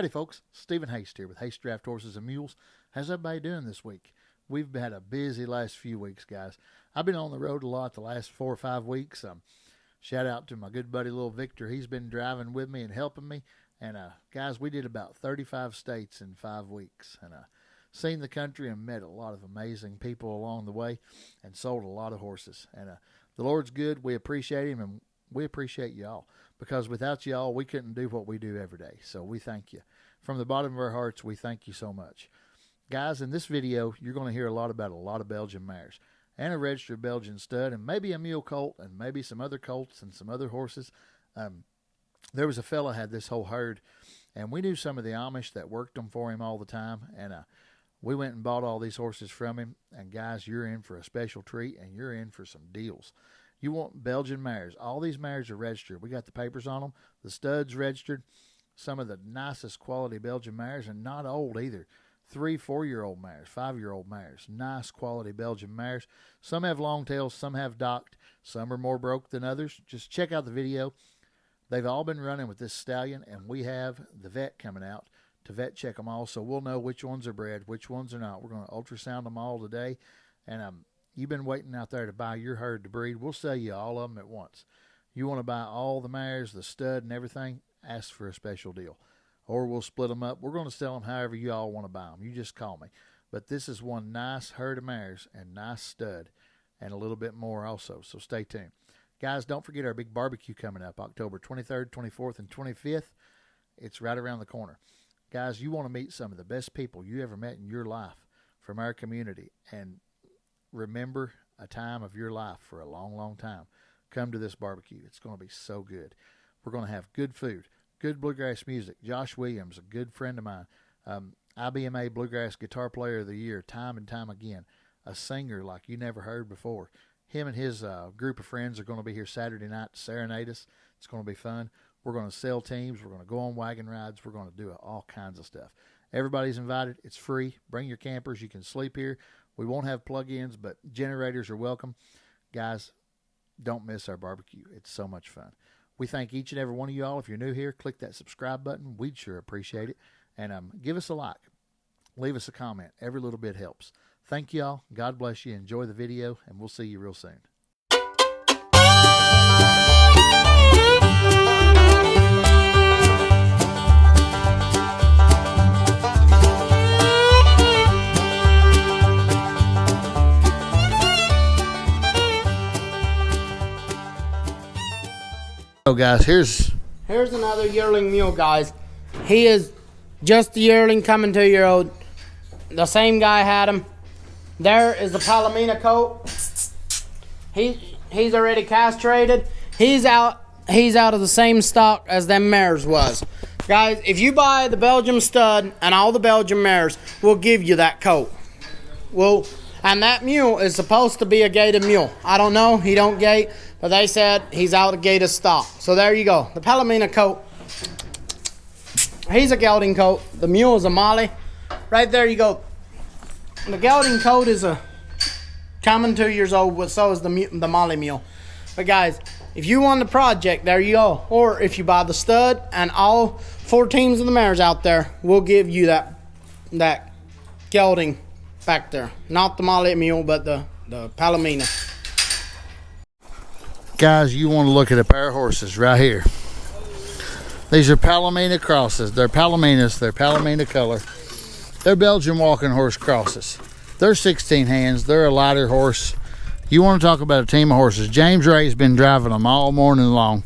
Howdy folks, Stephen Haste here with Haste Draft Horses and Mules. How's everybody doing this week? We've had a busy last few weeks, guys. I've been on the road a lot the last 4 or 5 weeks. Shout out to my good buddy, little Victor. He's been driving with me and helping me. And guys, we did about 35 states in 5 weeks. And seen the country and met a lot of amazing people along the way and sold a lot of horses. And the Lord's good. We appreciate him, and we appreciate y'all, because without y'all, we couldn't do what we do every day. So we thank you. From the bottom of our hearts, we thank you so much. Guys, in this video, you're going to hear a lot about a lot of Belgian mares and a registered Belgian stud and maybe a mule colt and maybe some other colts and some other horses. There was a fella had this whole herd, and we knew some of the Amish that worked them for him all the time, and we went and bought all these horses from him. And guys, you're in for a special treat, and you're in for some deals. You want Belgian mares. All these mares are registered. We got the papers on them. The stud's registered. Some of the nicest quality Belgian mares, and not old either. 3, 4-year-old mares, 5-year-old mares. Nice quality Belgian mares. Some have long tails, some have docked. Some are more broke than others. Just check out the video. They've all been running with this stallion, and we have the vet coming out to vet check them all, so we'll know which ones are bred, which ones are not. We're going to ultrasound them all today, and you've been waiting out there to buy your herd to breed. We'll sell you all of them at once. You want to buy all the mares, the stud, and everything, ask for a special deal. Or we'll split them up. We're going to sell them however you all want to buy them. You just call me. But this is one nice herd of mares and nice stud and a little bit more also, so stay tuned. Guys, don't forget our big barbecue coming up October 23rd, 24th, and 25th. It's right around the corner. Guys, you want to meet some of the best people you ever met in your life from our community and remember a time of your life for a long, long time. Come to this barbecue. It's going to be so good. We're going to have good food, good bluegrass music. Josh Williams, a good friend of mine, IBMA Bluegrass Guitar Player of the Year, time and time again, a singer like you never heard before. Him and his group of friends are going to be here Saturday night to serenade us. It's going to be fun. We're going to sell teams. We're going to go on wagon rides. We're going to do all kinds of stuff. Everybody's invited. It's free. Bring your campers. You can sleep here. We won't have plug-ins, but generators are welcome. Guys, don't miss our barbecue. It's so much fun. We thank each and every one of you all. If you're new here, click that subscribe button. We'd sure appreciate it. And give us a like. Leave us a comment. Every little bit helps. Thank you all. God bless you. Enjoy the video, and we'll see you real soon. So guys, here's another yearling mule, guys. He is just a yearling coming 2-year-old. The same guy had him. There is the Palomino colt. He's already castrated. He's out of the same stock as them mares was. Guys, if you buy the Belgian stud and all the Belgian mares, we'll give you that colt. And that mule is supposed to be a gated mule. I don't know, he don't gate, but they said he's out of gated stock. So there you go. The Palomino colt, he's a gelding colt. The mule is a Molly. Right there you go. The gelding colt is a common 2 years old, but so is the Molly mule. But guys, if you want the project, there you go. Or if you buy the stud and all 4 teams of the mares out there, we'll give you that gelding back there. Not the Molly mule, but the Palomino. Guys, you want to look at a pair of horses right here. These are Palomino crosses. They're Palominos. They're Palomino color. They're Belgian walking horse crosses. They're 16 hands. They're a lighter horse. You want to talk about a team of horses. James Ray's been driving them all morning long.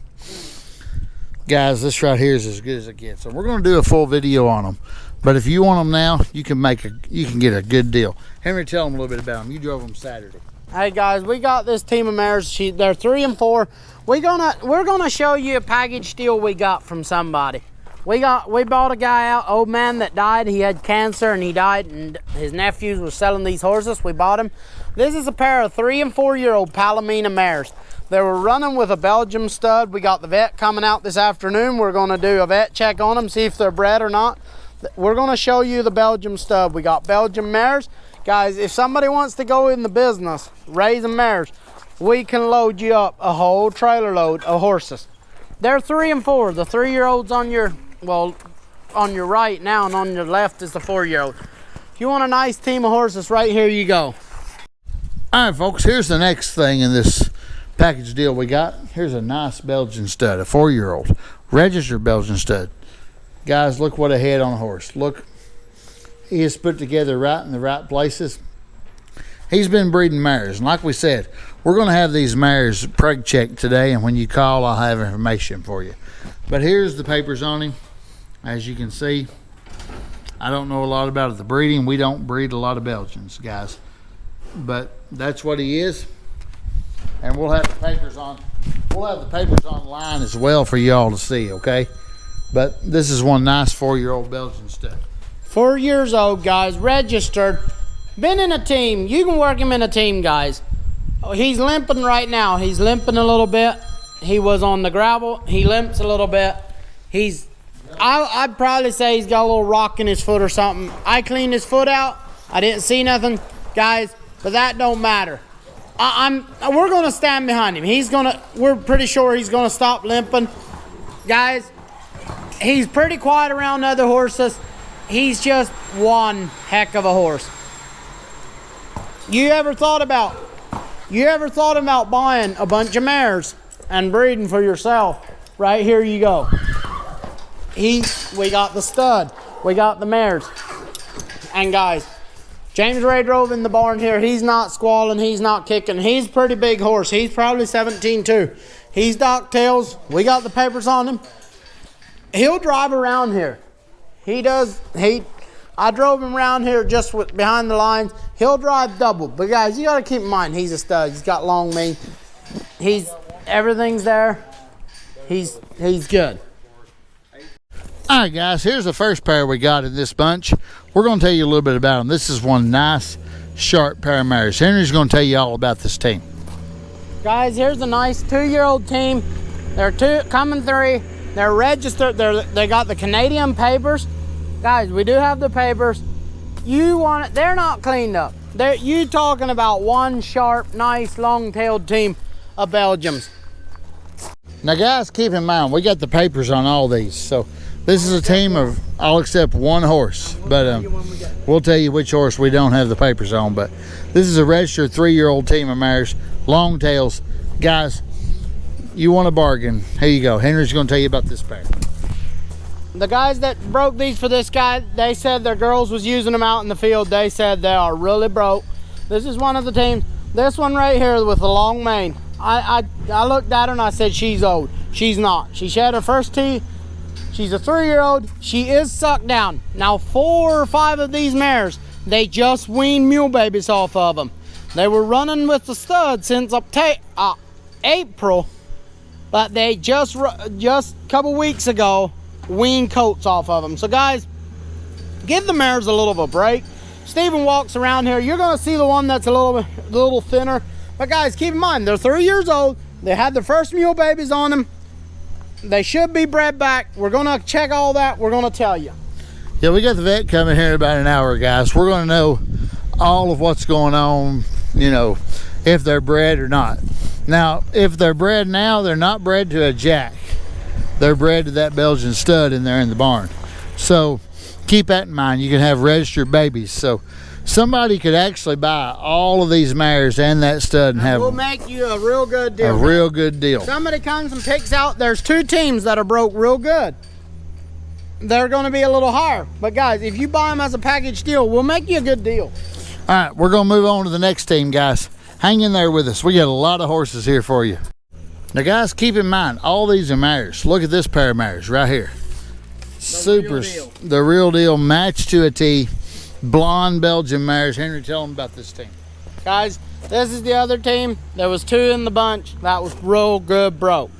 Guys, this right here is as good as it gets. So we're going to do a full video on them. But if you want them now, you can get a good deal. Henry, tell them a little bit about them. You drove them Saturday. Hey guys, we got this team of mares. They're 3 and 4. We're gonna show you a package deal we got from somebody. We bought a guy out, old man that died. He had cancer and he died, and his nephews were selling these horses. We bought him. This is a pair of 3 and 4-year-old Palomino mares. They were running with a Belgian stud. We got the vet coming out this afternoon. We're gonna do a vet check on them, see if they're bred or not. We're gonna show you the Belgian stud. We got Belgian mares. Guys, if somebody wants to go in the business raising mares, we can load you up a whole trailer load of horses. They're 3 and 4. The 3-year-olds on your, well, on your right now, and on your left is the 4-year-old. If you want a nice team of horses, right here you go. All right, folks, here's the next thing in this package deal we got. Here's a nice Belgian stud, a 4-year-old, registered Belgian stud. Guys, look what a head on a horse. Look, he is put together right in the right places. He's been breeding mares, and like we said, we're going to have these mares preg checked today, and when you call, I'll have information for you. But here's the papers on him. As you can see, I don't know a lot about the breeding. We don't breed a lot of Belgians, guys. But that's what he is. And we'll have the papers on. We'll have the papers online as well for y'all to see, okay? But this is one nice 4-year-old Belgian stud. 4 years old, guys, registered. Been in a team. You can work him in a team, guys. Oh, he's limping right now. He's limping a little bit. He was on the gravel. He limps a little bit. I'd probably say he's got a little rock in his foot or something. I cleaned his foot out. I didn't see nothing, guys, but that don't matter. We're gonna stand behind him. We're pretty sure he's gonna stop limping. Guys, he's pretty quiet around other horses. He's just one heck of a horse. You ever thought about buying a bunch of mares and breeding for yourself? Right here you go. We got the stud, we got the mares. And guys, James Ray drove in the barn here. He's not squalling, he's not kicking. He's a pretty big horse. He's probably 17 too. He's dock tails. We got the papers on him. He'll drive around here. He does. I drove him around here just behind the lines. He'll drive double. But guys, you got to keep in mind, he's a stud. He's got long mane. Everything's there. He's good. All right, guys, here's the first pair we got in this bunch. We're going to tell you a little bit about them. This is one nice, sharp pair of mares. Henry's going to tell you all about this team. Guys, here's a nice 2-year-old team. They're coming 3. They're registered. They got the Canadian papers. Guys, we do have the papers. They're not cleaned up. You talking about one sharp, nice, long-tailed team of Belgians. Now, guys, keep in mind, we got the papers on all these. So this is a team of all except one horse. But we'll tell you which horse we don't have the papers on. But this is a registered 3-year-old team of mares, long tails. Guys, you want a bargain, here you go. Henry's going to tell you about this pair. The guys that broke these for this guy, they said their girls was using them out in the field. They said they are really broke. This is one of the teams. This one right here with the long mane. I looked at her and I said, she's old. She's not. She shed her first teeth. She's a 3-year-old. She is sucked down. Now 4 or 5 of these mares, they just weaned mule babies off of them. They were running with the stud since April, but they just a couple weeks ago weaned colts off of them. So guys, give the mares a little of a break. Steven walks around here. You're going to see the one that's a little thinner. But guys, keep in mind, they're 3 years old. They had their first mule babies on them. They should be bred back. We're going to check all that. We're going to tell you. Yeah, we got the vet coming here in about an hour, guys. We're going to know all of what's going on, you know, if they're bred or not. Now, if they're bred now, they're not bred to a jack. They're bred to that Belgian stud in there in the barn. So keep that in mind. You can have registered babies. So somebody could actually buy all of these mares and that stud and have. We'll make you a real good deal. A real good deal. Somebody comes and picks out. There's 2 teams that are broke real good. They're going to be a little higher. But guys, if you buy them as a package deal, we'll make you a good deal. All right, we're going to move on to the next team, guys. Hang in there with us. We got a lot of horses here for you. Now, guys, keep in mind, all these are mares. Look at this pair of mares right here. The real deal, matched to a T. Blonde Belgian mares. Henry, tell them about this team. Guys, this is the other team. There was 2 in the bunch. That was real good broke.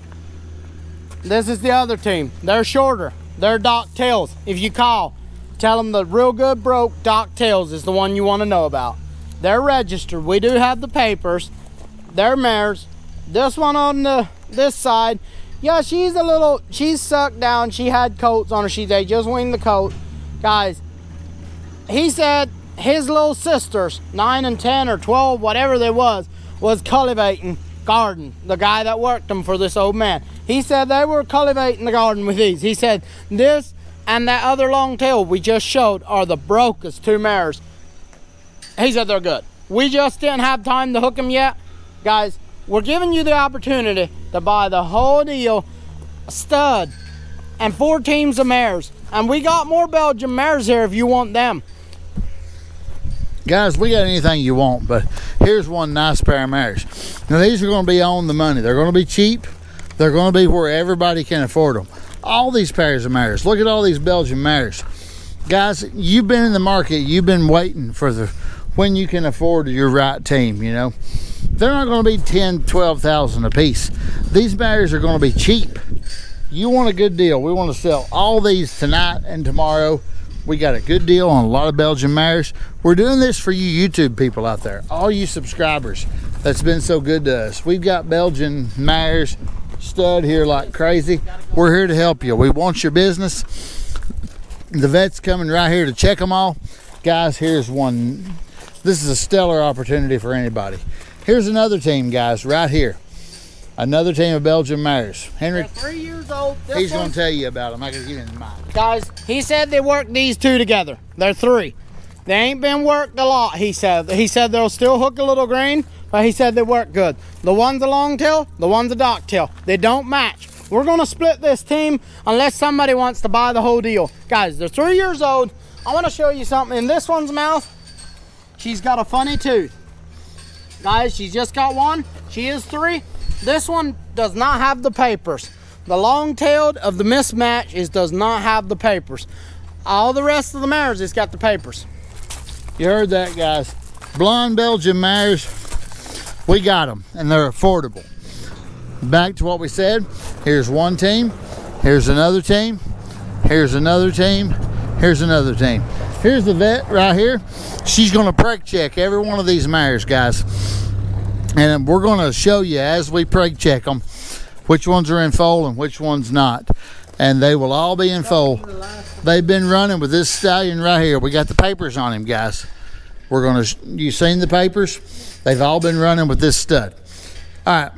This is the other team. They're shorter. They're dock tails. If you call, tell them the real good broke dock tails is the one you want to know about. They're registered. We do have the papers. They're mares. This one on this side, yeah, she's sucked down. She had coats on her. They just weaned the coat. Guys, he said his little sisters, 9 and 10 or 12, whatever they was cultivating garden. The guy that worked them for this old man. He said they were cultivating the garden with these. He said this and that other long tail we just showed are the brokest 2 mares. He said they're good. We just didn't have time to hook them yet. Guys, we're giving you the opportunity to buy the whole deal, a stud, and 4 teams of mares. And we got more Belgian mares here if you want them. Guys, we got anything you want, but here's one nice pair of mares. Now, these are going to be on the money. They're going to be cheap. They're going to be where everybody can afford them. All these pairs of mares. Look at all these Belgian mares. Guys, you've been in the market. You've been waiting for when you can afford your right team, you know. They're not going to be 10, 12,000 a piece. These mares are going to be cheap. You want a good deal. We want to sell all these tonight and tomorrow. We got a good deal on a lot of Belgian mares. We're doing this for you YouTube people out there, all you subscribers that's been so good to us. We've got Belgian mares stud here like crazy. We're here to help you. We want your business. The vet's coming right here to check them all. Guys, here's one. This is a stellar opportunity for anybody. Here's another team, guys, right here. Another team of Belgian mares. Henry, they're 3 years old. He's going to tell you about them. I can give you the mic. Guys, he said they worked these 2 together. They're 3. They ain't been worked a lot, he said. He said they'll still hook a little green, but he said they work good. The one's a long tail, the one's a dark tail. They don't match. We're going to split this team unless somebody wants to buy the whole deal. Guys, they're 3 years old. I want to show you something. In this one's mouth, she's got a funny tooth. Guys, she's just got one. She is 3. This one does not have the papers. The long-tailed of the mismatch does not have the papers. All the rest of the mares, it's got the papers. You heard that, guys. Blonde Belgian mares, we got them, and they're affordable. Back to what we said. Here's one team. Here's another team. Here's another team. Here's another team. Here's the vet right here. She's going to preg check every one of these mares, guys. And we're going to show you as we preg check them which ones are in foal and which ones not. And they will all be in foal. They've been running with this stallion right here. We got the papers on him, guys. We're going to, you seen the papers? They've all been running with this stud. All right.